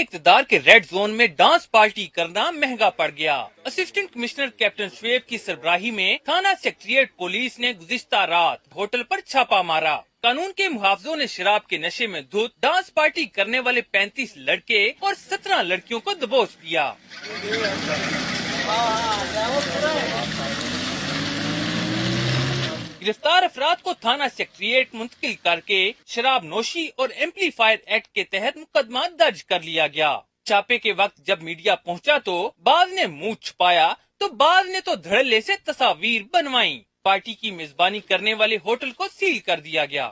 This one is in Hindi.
इक़्तिदार के रेड जोन में डांस पार्टी करना महंगा पड़ गया। असिस्टेंट कमिश्नर कैप्टन शुएब की सरबराही में थाना सेक्रेटेरिएट पुलिस ने गुज़िश्ता रात होटल पर छापा मारा। कानून के मुहाफिजों ने शराब के नशे में धुत डांस पार्टी करने वाले 35 लड़के और 17 लड़कियों को दबोच दिया। गिरफ्तार अफराद को थाना सेक्रेटेरिएट मुंतकिल करके शराब नोशी और एम्पलीफायर एक्ट के तहत मुकदमा दर्ज कर लिया गया। छापे के वक्त जब मीडिया पहुंचा तो बाज ने मुंह छुपाया तो बाज ने तो धड़ल्ले से तस्वीर बनवाई। पार्टी की मेजबानी करने वाले होटल को सील कर दिया गया।